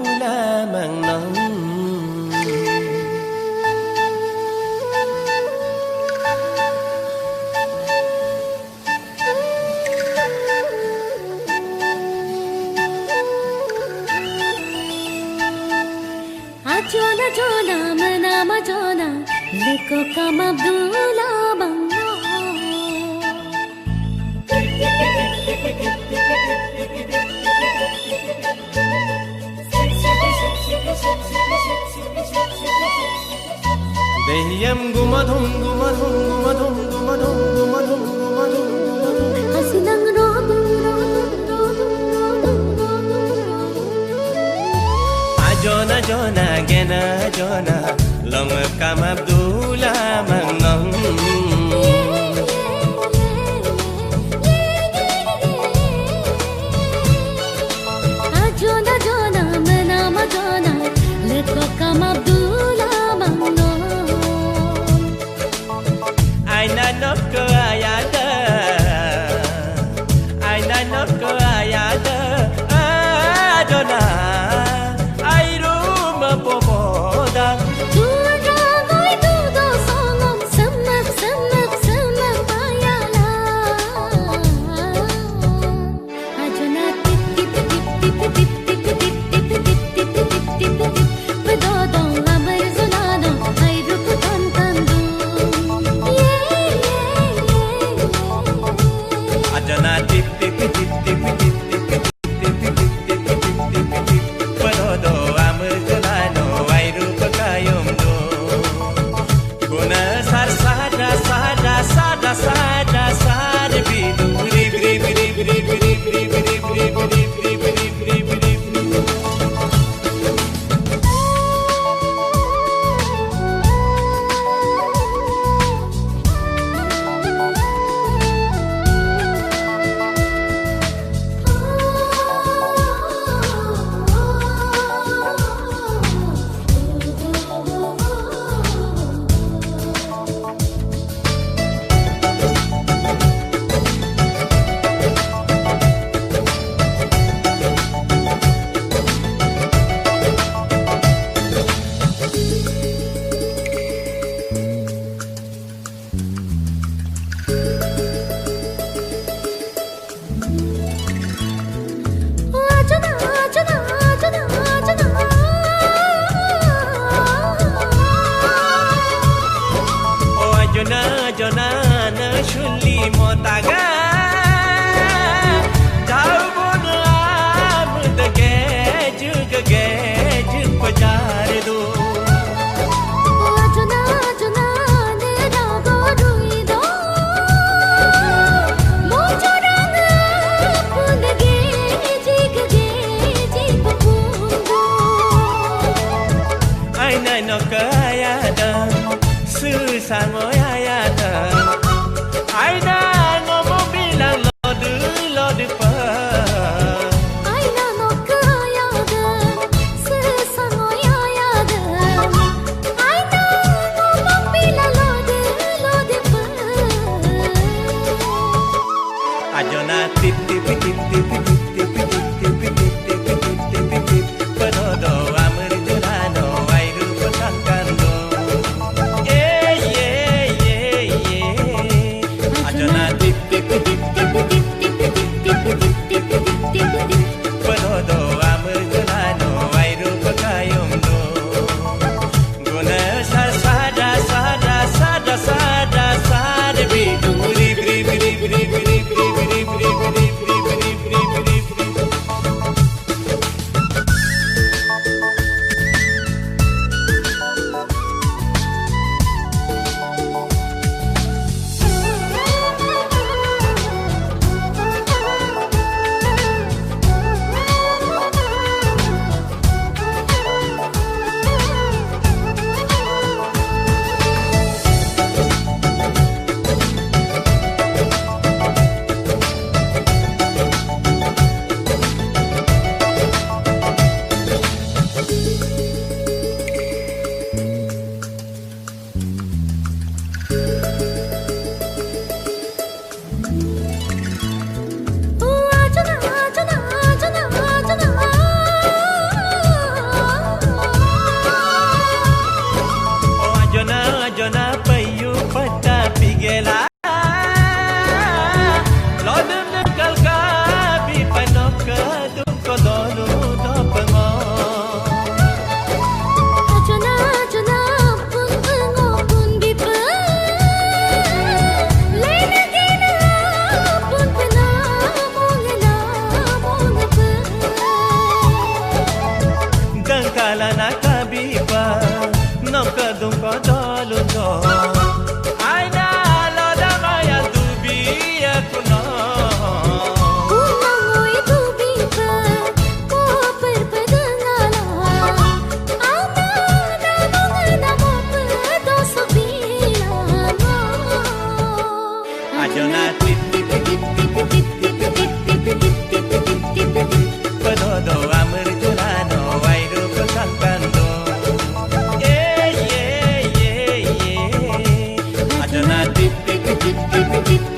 lamang nang Ajona jona manama jona leko kam Abdullah bango Dehiyam gumadhum gumadhum gumadhum gumadhum gumadhum gumadhum hasinang rodum Ajona jona gena jona long kam Abdullah mangnong Ajona jona manama jona leko kam Abdullah bango Aina nok ayada Aina nok ayada Ajona airu mapoboda Ajona tip tip tip tip tip tip tip tip Pedodo amr jalano airu pakayom do Guna sar sada sada sada sada sada bidu rib rib rib rib rib rib rib rib rib rib rib rib rib Jona jona na shuli motaga Jauh amd ge jug bajar do Ajona ajona ne rago rui do mojorang phul ge jig pundo Aina nok ayada su sangoyayada Aina ngomo bilang lode pa Aina nok ayadan sesangoyadan Aina ngomong bila lode pa Ajona tip tip tip tip tip tip tip tip tip Pedodo amr jalano airu pakayom do Jalana kabipa Nam kadung kodolu do Aina loda maya dubi aku no Unangoi dubi pa Ko perpadangala Ana namanga namo pedoso bilama Ajona tip tip tip tip tip tip tip tip tip tip tip Pedodo amir julano wairu kekangkando Ajona tip tip tip tip tip